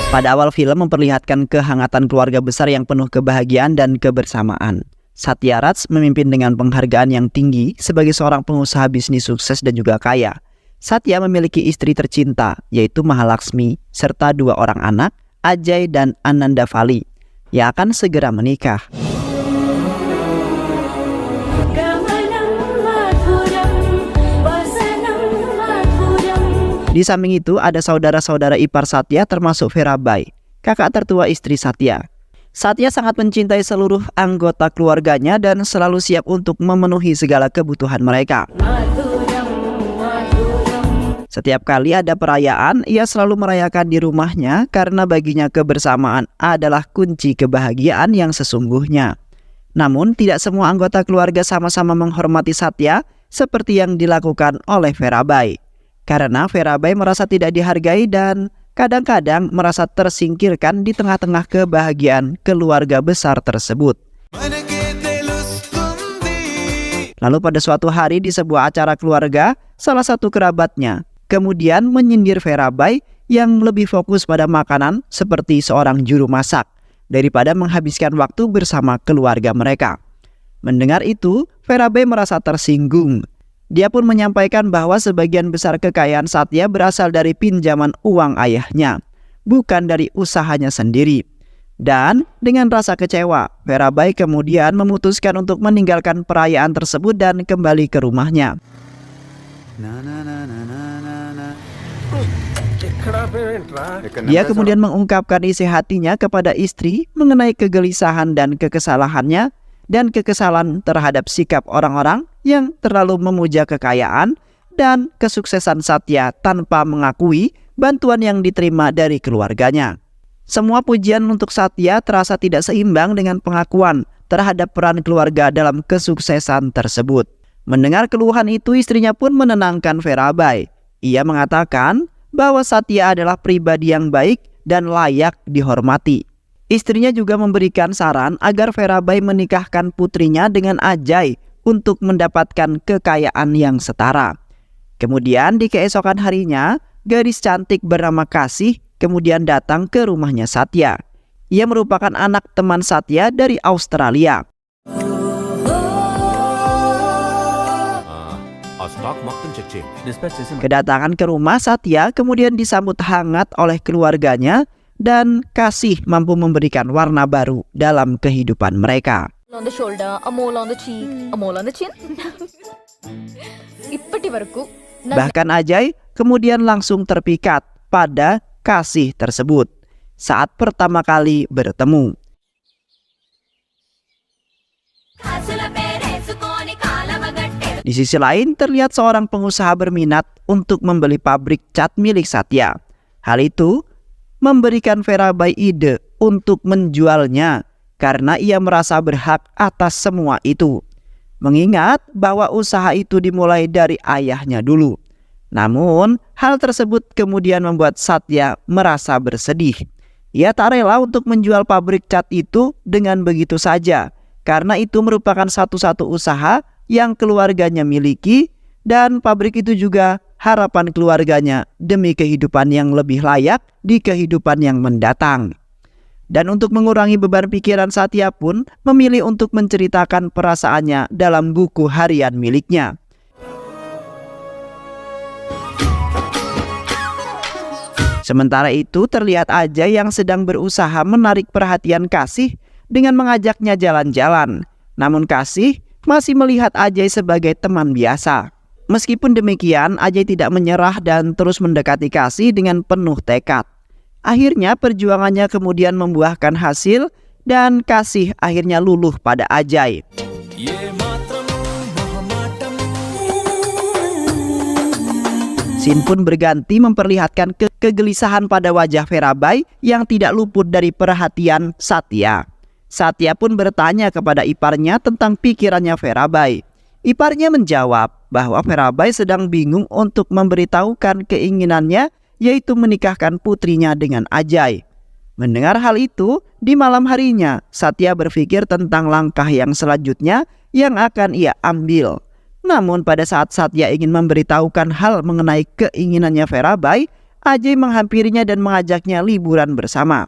Pada awal film memperlihatkan kehangatan keluarga besar yang penuh kebahagiaan dan kebersamaan. Satya Raj memimpin dengan penghargaan yang tinggi sebagai seorang pengusaha bisnis sukses dan juga kaya. Satya memiliki istri tercinta, yaitu Mahalaxmi, serta 2 orang anak, Ajay dan Ananda Vali, yang akan segera menikah. Di samping itu ada saudara-saudara ipar Satya termasuk Verabai, kakak tertua istri Satya. Satya sangat mencintai seluruh anggota keluarganya dan selalu siap untuk memenuhi segala kebutuhan mereka. Setiap kali ada perayaan, ia selalu merayakan di rumahnya karena baginya kebersamaan adalah kunci kebahagiaan yang sesungguhnya. Namun tidak semua anggota keluarga sama-sama menghormati Satya seperti yang dilakukan oleh Verabai. Karena Verabai merasa tidak dihargai dan kadang-kadang merasa tersingkirkan di tengah-tengah kebahagiaan keluarga besar tersebut. Lalu pada suatu hari di sebuah acara keluarga, salah satu kerabatnya kemudian menyindir Verabai yang lebih fokus pada makanan seperti seorang juru masak daripada menghabiskan waktu bersama keluarga mereka. Mendengar itu, Verabai merasa tersinggung. Dia pun menyampaikan bahwa sebagian besar kekayaan Satya berasal dari pinjaman uang ayahnya, bukan dari usahanya sendiri. Dan dengan rasa kecewa, Verabai kemudian memutuskan untuk meninggalkan perayaan tersebut dan kembali ke rumahnya. Dia kemudian mengungkapkan isi hatinya kepada istri mengenai kegelisahan dan kekesalannya dan kekesalan terhadap sikap orang-orang yang terlalu memuja kekayaan dan kesuksesan Satya tanpa mengakui bantuan yang diterima dari keluarganya. Semua pujian untuk Satya terasa tidak seimbang dengan pengakuan terhadap peran keluarga dalam kesuksesan tersebut. Mendengar keluhan itu, istrinya pun menenangkan Verabai. Ia mengatakan bahwa Satya adalah pribadi yang baik dan layak dihormati. Istrinya juga memberikan saran agar Verabai menikahkan putrinya dengan Ajay untuk mendapatkan kekayaan yang setara. Kemudian di keesokan harinya, gadis cantik bernama Kasih kemudian datang ke rumahnya Satya. Ia merupakan anak teman Satya dari Australia. Kedatangan ke rumah Satya kemudian disambut hangat oleh keluarganya dan Kasih mampu memberikan warna baru dalam kehidupan mereka. Bahkan Ajay kemudian langsung terpikat pada Kasih tersebut saat pertama kali bertemu. Di sisi lain, terlihat seorang pengusaha berminat untuk membeli pabrik cat milik Satya. Hal itu memberikan Verabai ide untuk menjualnya karena ia merasa berhak atas semua itu. Mengingat bahwa usaha itu dimulai dari ayahnya dulu. Namun, hal tersebut kemudian membuat Satya merasa bersedih. Ia tak rela untuk menjual pabrik cat itu dengan begitu saja, karena itu merupakan satu-satu usaha yang keluarganya miliki, dan pabrik itu juga harapan keluarganya demi kehidupan yang lebih layak di kehidupan yang mendatang. Dan untuk mengurangi beban pikiran, Satya pun memilih untuk menceritakan perasaannya dalam buku harian miliknya. Sementara itu terlihat Ajay yang sedang berusaha menarik perhatian Kasih dengan mengajaknya jalan-jalan. Namun Kasih masih melihat Ajay sebagai teman biasa. Meskipun demikian, Ajay tidak menyerah dan terus mendekati Kasih dengan penuh tekad. Akhirnya perjuangannya kemudian membuahkan hasil dan Kasih akhirnya luluh pada Ajay. Scene pun berganti memperlihatkan kegelisahan pada wajah Verabai yang tidak luput dari perhatian Satya. Satya pun bertanya kepada iparnya tentang pikirannya Verabai. Iparnya menjawab bahwa Verabai sedang bingung untuk memberitahukan keinginannya, yaitu menikahkan putrinya dengan Ajay. Mendengar hal itu, di malam harinya Satya berpikir tentang langkah yang selanjutnya yang akan ia ambil. Namun pada saat Satya ingin memberitahukan hal mengenai keinginannya Verabai, Ajay menghampirinya dan mengajaknya liburan bersama.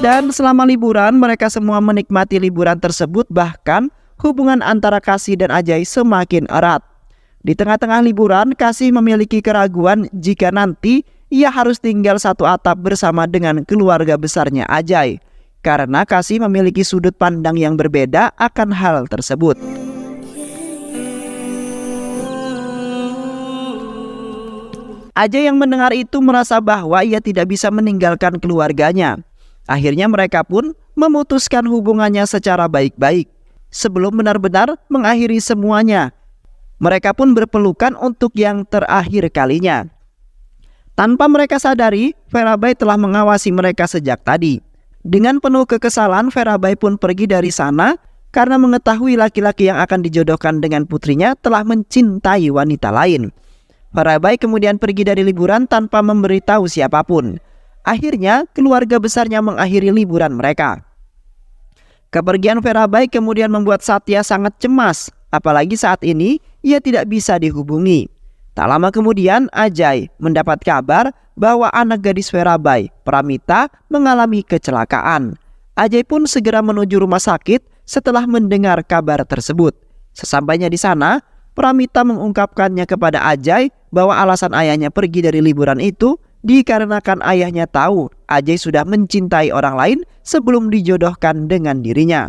Dan selama liburan, mereka semua menikmati liburan tersebut, bahkan hubungan antara Kasih dan Ajay semakin erat. Di tengah-tengah liburan, Kasih memiliki keraguan jika nanti ia harus tinggal satu atap bersama dengan keluarga besarnya Ajay, karena Kasih memiliki sudut pandang yang berbeda akan hal tersebut. Ajay yang mendengar itu merasa bahwa ia tidak bisa meninggalkan keluarganya. Akhirnya mereka pun memutuskan hubungannya secara baik-baik. Sebelum benar-benar mengakhiri semuanya, mereka pun berpelukan untuk yang terakhir kalinya. Tanpa mereka sadari, Verabai telah mengawasi mereka sejak tadi. Dengan penuh kekesalan, Verabai pun pergi dari sana karena mengetahui laki-laki yang akan dijodohkan dengan putrinya telah mencintai wanita lain. Verabai kemudian pergi dari liburan tanpa memberitahu siapapun. Akhirnya, keluarga besarnya mengakhiri liburan mereka. Kepergian Verabai kemudian membuat Satya sangat cemas, apalagi saat ini ia tidak bisa dihubungi. Tak lama kemudian, Ajay mendapat kabar bahwa anak gadis Verabai, Pramita, mengalami kecelakaan. Ajay pun segera menuju rumah sakit setelah mendengar kabar tersebut. Sesampainya di sana, Pramita mengungkapkannya kepada Ajay bahwa alasan ayahnya pergi dari liburan itu dikarenakan ayahnya tahu Ajay sudah mencintai orang lain sebelum dijodohkan dengan dirinya.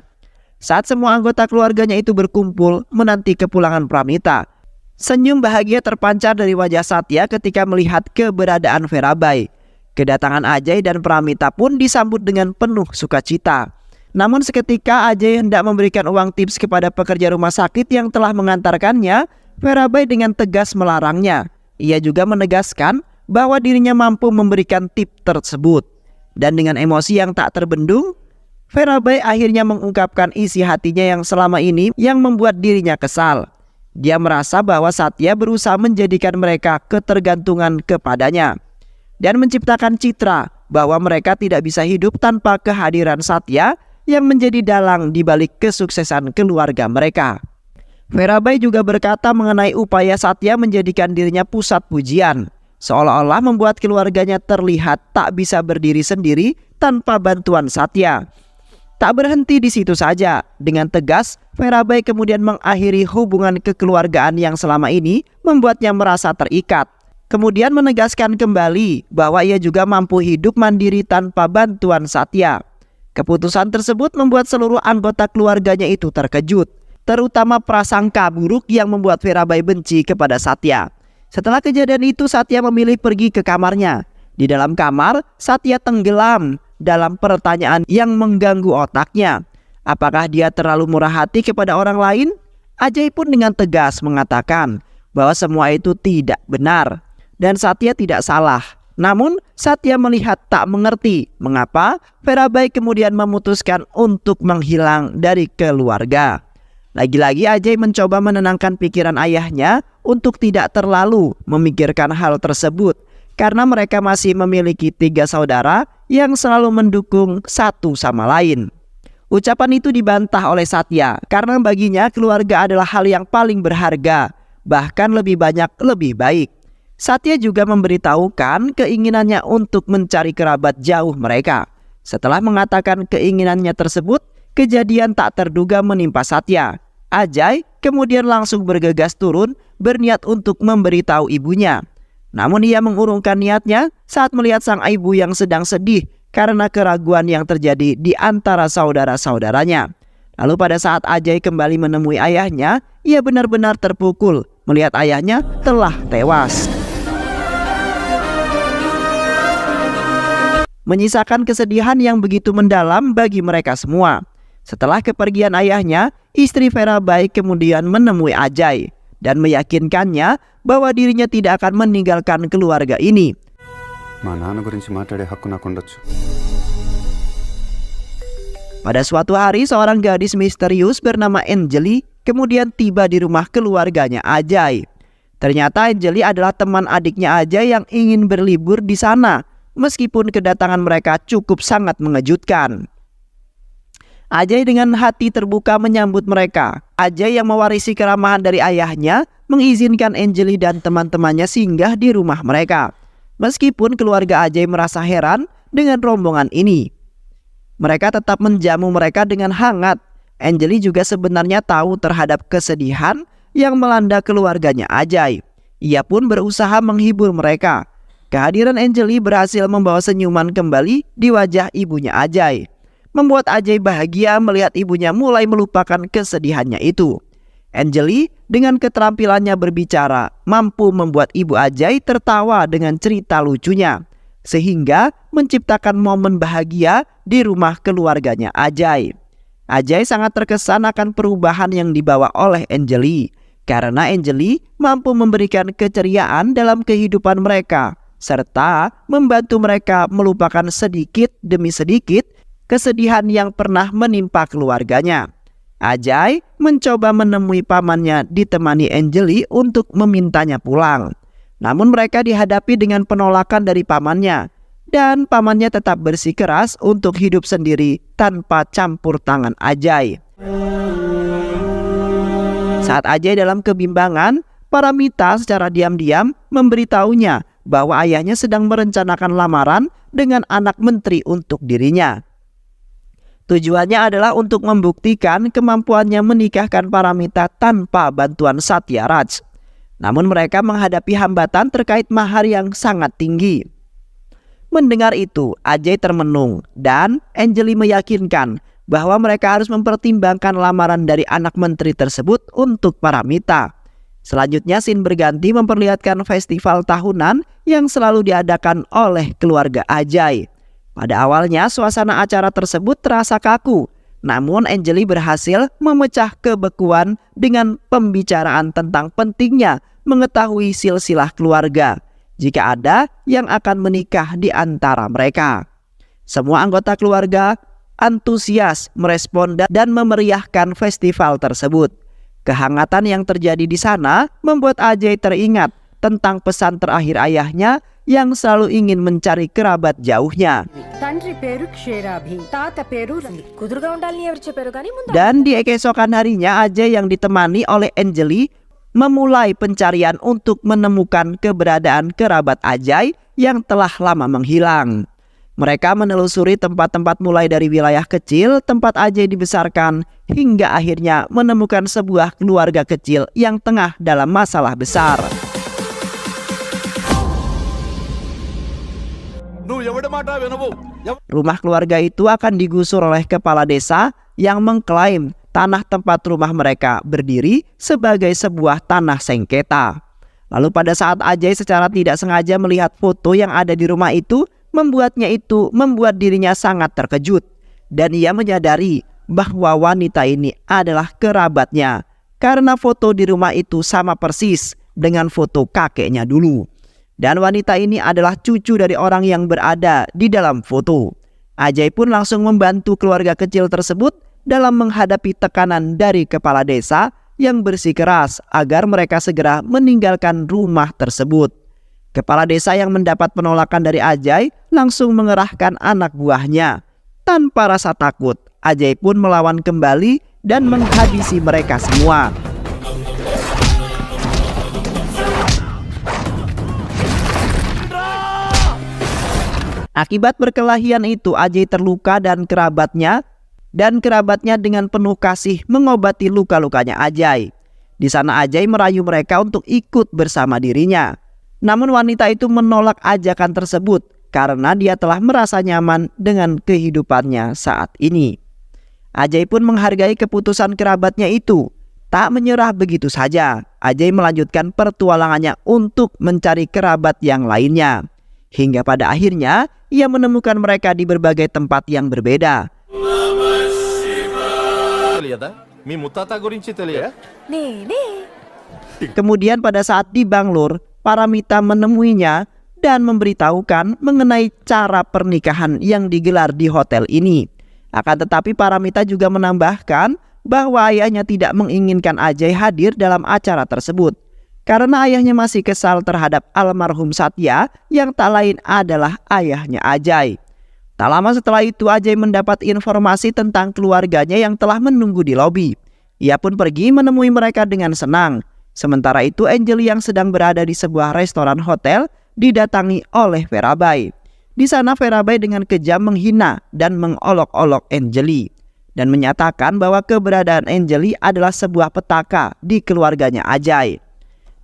Saat semua anggota keluarganya itu berkumpul menanti kepulangan Pramita, senyum bahagia terpancar dari wajah Satya ketika melihat keberadaan Verabai. Kedatangan Ajay dan Pramita pun disambut dengan penuh sukacita. Namun seketika Ajay hendak memberikan uang tips kepada pekerja rumah sakit yang telah mengantarkannya, Verabai dengan tegas melarangnya. Ia juga menegaskan bahwa dirinya mampu memberikan tip tersebut. Dan dengan emosi yang tak terbendung, Verabai akhirnya mengungkapkan isi hatinya yang selama ini yang membuat dirinya kesal. Dia merasa bahwa Satya berusaha menjadikan mereka ketergantungan kepadanya dan menciptakan citra bahwa mereka tidak bisa hidup tanpa kehadiran Satya yang menjadi dalang di balik kesuksesan keluarga mereka. Verabai juga berkata mengenai upaya Satya menjadikan dirinya pusat pujian, seolah-olah membuat keluarganya terlihat tak bisa berdiri sendiri tanpa bantuan Satya. Tak berhenti di situ saja, dengan tegas Verabai kemudian mengakhiri hubungan kekeluargaan yang selama ini membuatnya merasa terikat. Kemudian menegaskan kembali bahwa ia juga mampu hidup mandiri tanpa bantuan Satya. Keputusan tersebut membuat seluruh anggota keluarganya itu terkejut, terutama prasangka buruk yang membuat Verabai benci kepada Satya. Setelah kejadian itu, Satya memilih pergi ke kamarnya. Di dalam kamar, Satya tenggelam dalam pertanyaan yang mengganggu otaknya. Apakah dia terlalu murah hati kepada orang lain? Ajay pun dengan tegas mengatakan bahwa semua itu tidak benar dan Satya tidak salah. Namun Satya melihat tak mengerti mengapa Verabai kemudian memutuskan untuk menghilang dari keluarga. Lagi-lagi Ajay mencoba menenangkan pikiran ayahnya untuk tidak terlalu memikirkan hal tersebut, karena mereka masih memiliki 3 saudara yang selalu mendukung satu sama lain. Ucapan itu dibantah oleh Satya karena baginya keluarga adalah hal yang paling berharga, bahkan lebih banyak lebih baik. Satya juga memberitahukan keinginannya untuk mencari kerabat jauh mereka. Setelah mengatakan keinginannya tersebut, kejadian tak terduga menimpa Satya. Ajay kemudian langsung bergegas turun berniat untuk memberitahu ibunya. Namun ia mengurungkan niatnya saat melihat sang ibu yang sedang sedih karena keraguan yang terjadi di antara saudara-saudaranya. Lalu pada saat Ajay kembali menemui ayahnya, ia benar-benar terpukul melihat ayahnya telah tewas, menyisakan kesedihan yang begitu mendalam bagi mereka semua. Setelah kepergian ayahnya, istri Verabai kemudian menemui Ajay dan meyakinkannya bahwa dirinya tidak akan meninggalkan keluarga ini. Pada suatu hari, seorang gadis misterius bernama Anjali kemudian tiba di rumah keluarganya Ajay. Ternyata Anjali adalah teman adiknya Ajay yang ingin berlibur di sana, meskipun kedatangan mereka cukup sangat mengejutkan. Ajay dengan hati terbuka menyambut mereka. Ajay yang mewarisi keramahan dari ayahnya mengizinkan Anjali dan teman-temannya singgah di rumah mereka. Meskipun keluarga Ajay merasa heran dengan rombongan ini, mereka tetap menjamu mereka dengan hangat. Anjali juga sebenarnya tahu terhadap kesedihan yang melanda keluarganya Ajay. Ia pun berusaha menghibur mereka. Kehadiran Anjali berhasil membawa senyuman kembali di wajah ibunya Ajay, membuat Ajay bahagia melihat ibunya mulai melupakan kesedihannya itu. Anjali dengan keterampilannya berbicara mampu membuat ibu Ajay tertawa dengan cerita lucunya, sehingga menciptakan momen bahagia di rumah keluarganya Ajay. Ajay sangat terkesan akan perubahan yang dibawa oleh Anjali, karena Anjali mampu memberikan keceriaan dalam kehidupan mereka, serta membantu mereka melupakan sedikit demi sedikit kesedihan yang pernah menimpa keluarganya. Ajay mencoba menemui pamannya ditemani Anjali untuk memintanya pulang. Namun mereka dihadapi dengan penolakan dari pamannya, dan pamannya tetap bersikeras untuk hidup sendiri tanpa campur tangan Ajay. Saat Ajay dalam kebimbangan, Paramita secara diam-diam memberitahunya bahwa ayahnya sedang merencanakan lamaran dengan anak menteri untuk dirinya. Tujuannya adalah untuk membuktikan kemampuannya menikahkan Paramita tanpa bantuan Satya Raj. Namun mereka menghadapi hambatan terkait mahar yang sangat tinggi. Mendengar itu, Ajay termenung dan Anjali meyakinkan bahwa mereka harus mempertimbangkan lamaran dari anak menteri tersebut untuk Paramita. Selanjutnya scene berganti memperlihatkan festival tahunan yang selalu diadakan oleh keluarga Ajay. Pada awalnya suasana acara tersebut terasa kaku, namun Anjali berhasil memecah kebekuan dengan pembicaraan tentang pentingnya mengetahui silsilah keluarga jika ada yang akan menikah di antara mereka. Semua anggota keluarga antusias merespon dan memeriahkan festival tersebut. Kehangatan yang terjadi di sana membuat Ajay teringat tentang pesan terakhir ayahnya yang selalu ingin mencari kerabat jauhnya. Dan di keesokan harinya, Ajay yang ditemani oleh Anjali memulai pencarian untuk menemukan keberadaan kerabat Ajay yang telah lama menghilang. Mereka menelusuri tempat-tempat mulai dari wilayah kecil tempat Ajay dibesarkan hingga akhirnya menemukan sebuah keluarga kecil yang tengah dalam masalah besar. Rumah keluarga itu akan digusur oleh kepala desa yang mengklaim tanah tempat rumah mereka berdiri sebagai sebuah tanah sengketa. Lalu pada saat Ajay secara tidak sengaja melihat foto yang ada di rumah itu, membuat dirinya sangat terkejut, dan ia menyadari bahwa wanita ini adalah kerabatnya karena foto di rumah itu sama persis dengan foto kakeknya dulu, dan wanita ini adalah cucu dari orang yang berada di dalam foto. Ajay pun langsung membantu keluarga kecil tersebut dalam menghadapi tekanan dari kepala desa yang bersikeras agar mereka segera meninggalkan rumah tersebut. Kepala desa yang mendapat penolakan dari Ajay langsung mengerahkan anak buahnya. Tanpa rasa takut, Ajay pun melawan kembali dan menghabisi mereka semua. Akibat perkelahian itu, Ajay terluka dan kerabatnya dengan penuh kasih mengobati luka-lukanya Ajay. Di sana Ajay merayu mereka untuk ikut bersama dirinya. Namun wanita itu menolak ajakan tersebut karena dia telah merasa nyaman dengan kehidupannya saat ini. Ajay pun menghargai keputusan kerabatnya itu. Tak menyerah begitu saja, Ajay melanjutkan pertualangannya untuk mencari kerabat yang lainnya. Hingga pada akhirnya ia menemukan mereka di berbagai tempat yang berbeda. Kemudian pada saat di Bangalore, Paramita menemuinya dan memberitahukan mengenai cara pernikahan yang digelar di hotel ini. Akan tetapi Paramita juga menambahkan bahwa ayahnya tidak menginginkan Ajay hadir dalam acara tersebut karena ayahnya masih kesal terhadap almarhum Satya yang tak lain adalah ayahnya Ajay. Tak lama setelah itu Ajay mendapat informasi tentang keluarganya yang telah menunggu di lobi. Ia pun pergi menemui mereka dengan senang. Sementara itu Anjali yang sedang berada di sebuah restoran hotel didatangi oleh Verabai. Di sana Verabai dengan kejam menghina dan mengolok-olok Anjali dan menyatakan bahwa keberadaan Anjali adalah sebuah petaka di keluarganya Ajay.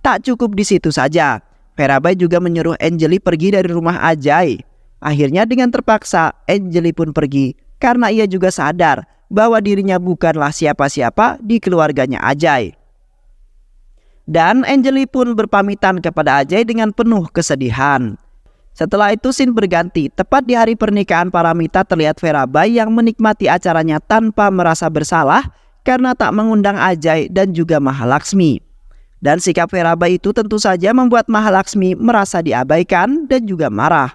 Tak cukup di situ saja, Verabai juga menyuruh Anjali pergi dari rumah Ajay. Akhirnya dengan terpaksa Anjali pun pergi karena ia juga sadar bahwa dirinya bukanlah siapa-siapa di keluarganya Ajay. Dan Anjali pun berpamitan kepada Ajay dengan penuh kesedihan. Setelah itu scene berganti. Tepat di hari pernikahan Paramita terlihat Verabai yang menikmati acaranya tanpa merasa bersalah karena tak mengundang Ajay dan juga Mahalaxmi. Dan sikap Verabai itu tentu saja membuat Mahalaxmi merasa diabaikan dan juga marah.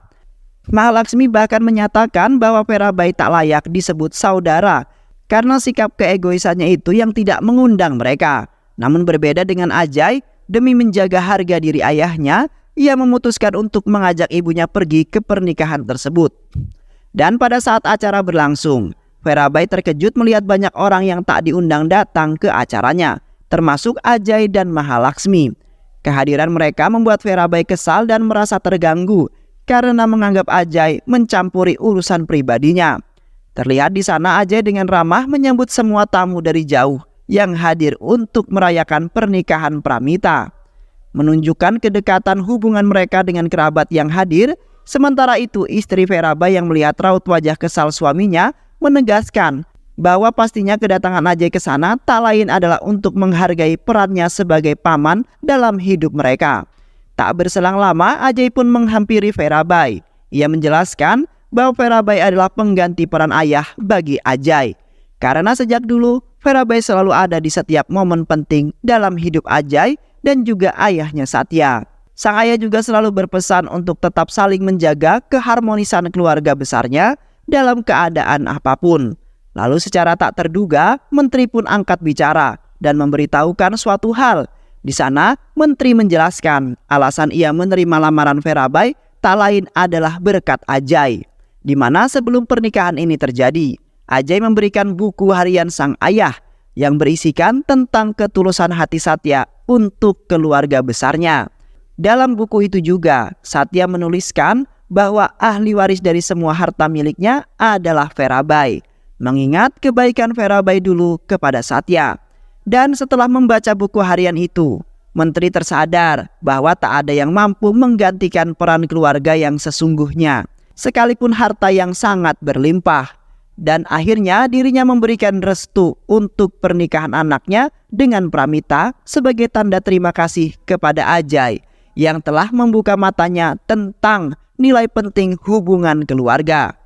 Mahalaxmi bahkan menyatakan bahwa Verabai tak layak disebut saudara karena sikap keegoisannya itu yang tidak mengundang mereka. Namun berbeda dengan Ajay, demi menjaga harga diri ayahnya, ia memutuskan untuk mengajak ibunya pergi ke pernikahan tersebut. Dan pada saat acara berlangsung, Verabai terkejut melihat banyak orang yang tak diundang datang ke acaranya, termasuk Ajay dan Mahalaxmi. Kehadiran mereka membuat Verabai kesal dan merasa terganggu karena menganggap Ajay mencampuri urusan pribadinya. Terlihat di sana Ajay dengan ramah menyambut semua tamu dari jauh yang hadir untuk merayakan pernikahan Pramita, menunjukkan kedekatan hubungan mereka dengan kerabat yang hadir. Sementara itu istri Verabai yang melihat raut wajah kesal suaminya menegaskan bahwa pastinya kedatangan Ajay ke sana tak lain adalah untuk menghargai perannya sebagai paman dalam hidup mereka. Tak berselang lama Ajay pun menghampiri Verabai. Ia menjelaskan bahwa Verabai adalah pengganti peran ayah bagi Ajay. Karena sejak dulu Verabai selalu ada di setiap momen penting dalam hidup Ajay dan juga ayahnya Satya. Sang ayah juga selalu berpesan untuk tetap saling menjaga keharmonisan keluarga besarnya dalam keadaan apapun. Lalu secara tak terduga, menteri pun angkat bicara dan memberitahukan suatu hal. Di sana, menteri menjelaskan alasan ia menerima lamaran Verabai tak lain adalah berkat Ajay. Di mana sebelum pernikahan ini terjadi, Ajay memberikan buku harian sang ayah yang berisikan tentang ketulusan hati Satya untuk keluarga besarnya. Dalam buku itu juga, Satya menuliskan bahwa ahli waris dari semua harta miliknya adalah Verabai, mengingat kebaikan Verabai dulu kepada Satya. Dan setelah membaca buku harian itu, menteri tersadar bahwa tak ada yang mampu menggantikan peran keluarga yang sesungguhnya, sekalipun harta yang sangat berlimpah. Dan akhirnya dirinya memberikan restu untuk pernikahan anaknya dengan Pramita sebagai tanda terima kasih kepada Ajay yang telah membuka matanya tentang nilai penting hubungan keluarga.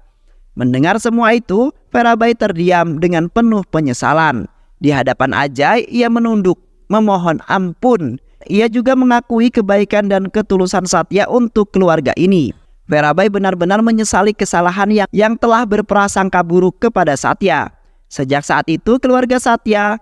Mendengar semua itu, Verabai terdiam dengan penuh penyesalan. Di hadapan Ajay, ia menunduk, memohon ampun. Ia juga mengakui kebaikan dan ketulusan Satya untuk keluarga ini. Verabai benar-benar menyesali kesalahan yang telah berprasangka buruk kepada Satya. Sejak saat itu, keluarga Satya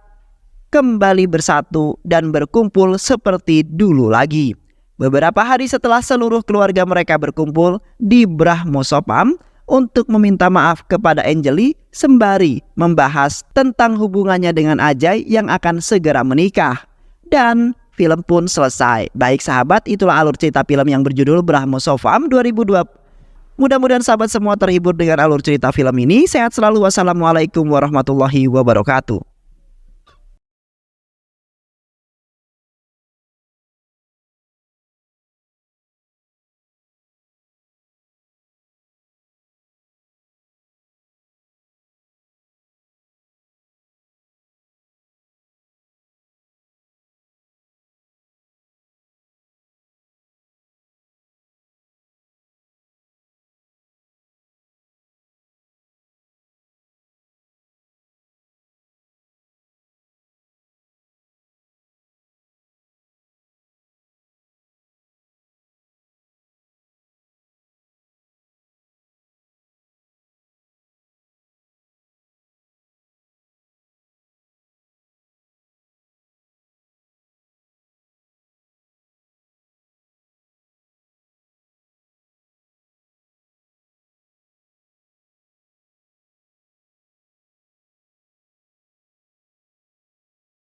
kembali bersatu dan berkumpul seperti dulu lagi. Beberapa hari setelah seluruh keluarga mereka berkumpul di Brahmosopam untuk meminta maaf kepada Anjali sembari membahas tentang hubungannya dengan Ajay yang akan segera menikah. Dan film pun selesai. Baik sahabat, itulah alur cerita film yang berjudul Brahmosopam 2002. Mudah-mudahan sahabat semua terhibur dengan alur cerita film ini. Sehat selalu. Wassalamualaikum warahmatullahi wabarakatuh.